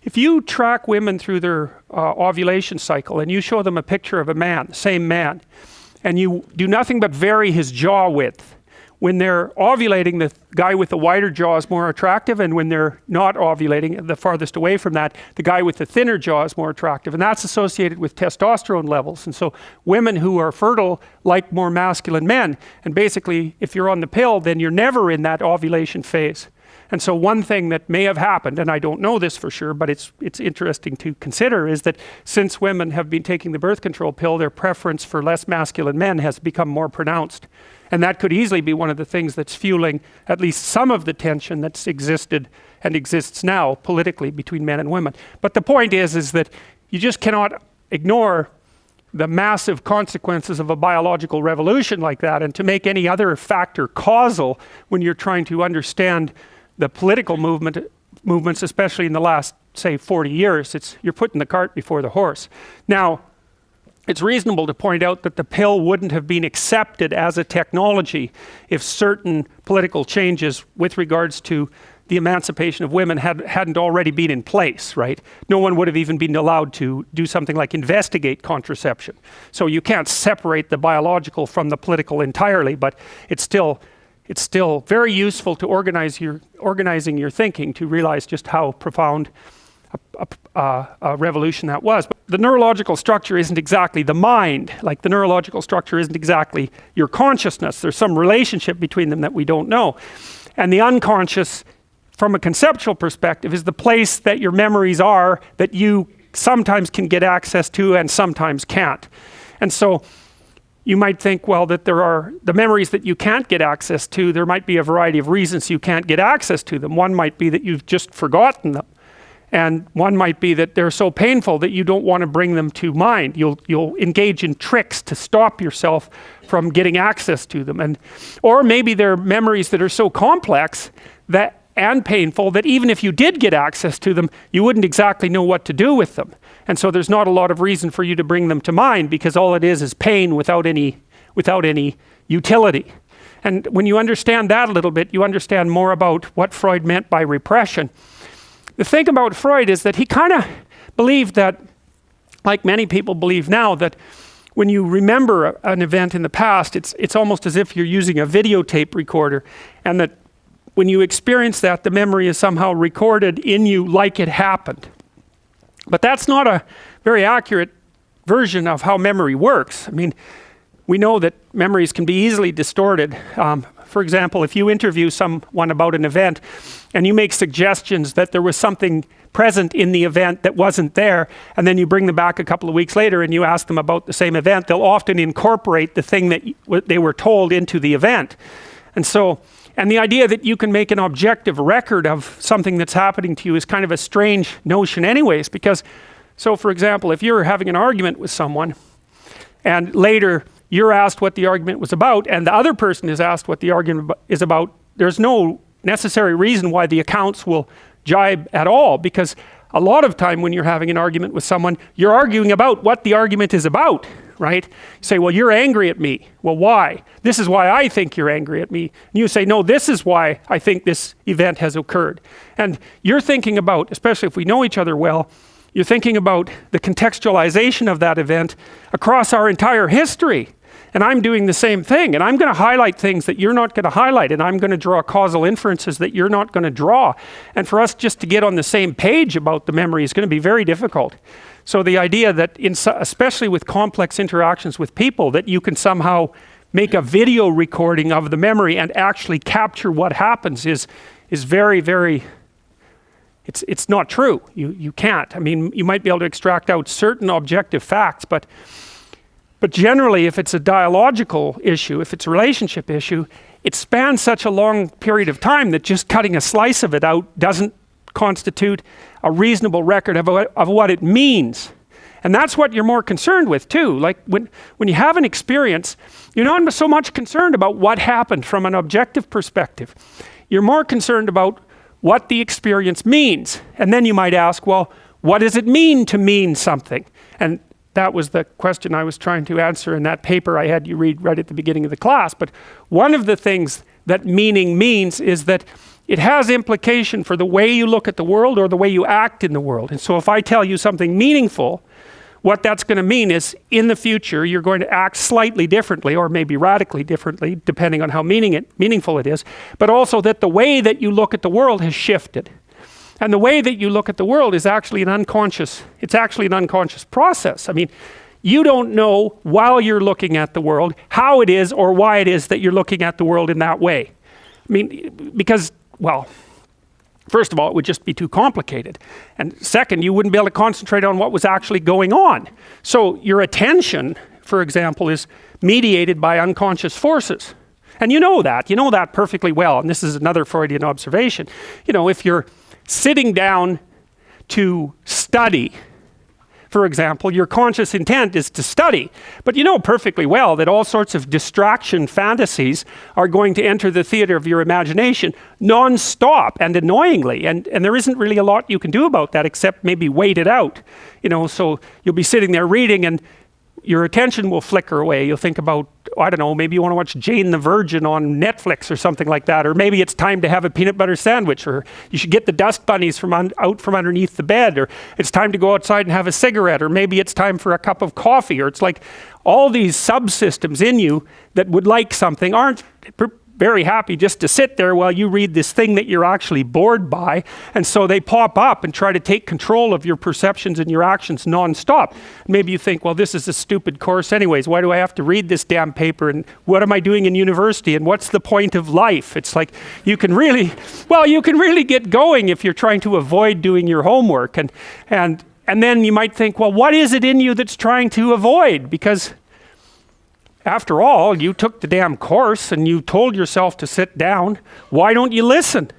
if you track women through their ovulation cycle and you show them a picture of a man, same man, and you do nothing but vary his jaw width, when they're ovulating, the guy with the wider jaw is more attractive, and when they're not ovulating, the farthest away from that, the guy with the thinner jaw is more attractive, and that's associated with testosterone levels. And so women who are fertile like more masculine men, and basically if you're on the pill, then you're never in that ovulation phase. And so one thing that may have happened, and I don't know this for sure, but it's interesting to consider, is that since women have been taking the birth control pill, their preference for less masculine men has become more pronounced. And that could easily be one of the things that's fueling at least some of the tension that's existed and exists now politically between men and women. But the point is that you just cannot ignore the massive consequences of a biological revolution like that, and to make any other factor causal when you're trying to understand the political movements, especially in the last, say, 40 years, you're putting the cart before the horse. Now, it's reasonable to point out that the pill wouldn't have been accepted as a technology if certain political changes with regards to the emancipation of women hadn't already been in place, right? No one would have even been allowed to do something like investigate contraception. So you can't separate the biological from the political entirely, but it's still very useful to organizing your thinking to realize just how profound a revolution that was. But the neurological structure isn't exactly the mind. Like, the neurological structure isn't exactly your consciousness. There's some relationship between them that we don't know. And the unconscious, from a conceptual perspective, is the place that your memories are that you sometimes can get access to and sometimes can't. And so you might think, well, that there are the memories that you can't get access to, there might be a variety of reasons you can't get access to them. One might be that you've just forgotten them. And one might be that they're so painful that you don't want to bring them to mind. You'll engage in tricks to stop yourself from getting access to them. Or maybe they're memories that are so complex and painful that even if you did get access to them, you wouldn't exactly know what to do with them. And so there's not a lot of reason for you to bring them to mind, because all it is pain without any utility. And when you understand that a little bit, you understand more about what Freud meant by repression. The thing about Freud is that he kind of believed that, like many people believe now, that when you remember an event in the past, it's almost as if you're using a videotape recorder, and that when you experience that, the memory is somehow recorded in you like it happened. But that's not a very accurate version of how memory works. I mean, we know that memories can be easily distorted. For example, if you interview someone about an event and you make suggestions that there was something present in the event that wasn't there, and then you bring them back a couple of weeks later and you ask them about the same event, they'll often incorporate the thing that they were told into the event. And the idea that you can make an objective record of something that's happening to you is kind of a strange notion anyways, because, so for example, if you're having an argument with someone and later you're asked what the argument was about and the other person is asked what the argument is about, there's no necessary reason why the accounts will jibe at all, because a lot of time when you're having an argument with someone, you're arguing about what the argument is about, right? You say, well, you're angry at me. Well, why? This is why I think you're angry at me. And you say, no, this is why I think this event has occurred. And you're thinking about, especially if we know each other well, you're thinking about the contextualization of that event across our entire history. And I'm doing the same thing. And I'm going to highlight things that you're not going to highlight. And I'm going to draw causal inferences that you're not going to draw. And for us just to get on the same page about the memory is going to be very difficult. So the idea that, especially with complex interactions with people, that you can somehow make a video recording of the memory and actually capture what happens is very, very, it's not true. You can't. I mean, you might be able to extract out certain objective facts, but generally, if it's a dialogical issue, if it's a relationship issue, it spans such a long period of time that just cutting a slice of it out doesn't constitute a reasonable record of what it means. And that's what you're more concerned with too. Like when you have an experience, you're not so much concerned about what happened from an objective perspective. You're more concerned about what the experience means. And then you might ask, well, what does it mean to mean something? And that was the question I was trying to answer in that paper I had you read right at the beginning of the class. But one of the things that meaning means is that it has implication for the way you look at the world or the way you act in the world. And so if I tell you something meaningful, what that's going to mean is in the future you're going to act slightly differently, or maybe radically differently, depending on how meaningful it is, but also that the way that you look at the world has shifted. And the way that you look at the world is actually an unconscious process. I mean, you don't know while you're looking at the world how it is or why it is that you're looking at the world in that way. I mean, because, well, first of all, it would just be too complicated. And second, you wouldn't be able to concentrate on what was actually going on. So your attention, for example, is mediated by unconscious forces. And you know that perfectly well. And this is another Freudian observation. You know, if you're sitting down to study, for example, your conscious intent is to study, but you know perfectly well that all sorts of distraction fantasies are going to enter the theater of your imagination non-stop and annoyingly, and there isn't really a lot you can do about that except maybe wait it out. You know, so you'll be sitting there reading and your attention will flicker away. You'll think about, I don't know, maybe you want to watch Jane the Virgin on Netflix or something like that, or maybe it's time to have a peanut butter sandwich, or you should get the dust bunnies out from underneath the bed, or it's time to go outside and have a cigarette, or maybe it's time for a cup of coffee, or it's like all these subsystems in you that would like something aren't very happy just to sit there while you read this thing that you're actually bored by, and so they pop up and try to take control of your perceptions and your actions non-stop. Maybe you think, well, this is a stupid course anyways, why do I have to read this damn paper, and what am I doing in university, and what's the point of life? It's like you can really get going if you're trying to avoid doing your homework, and then you might think, well, what is it in you that's trying to avoid? Because after all, you took the damn course and you told yourself to sit down. Why don't you listen?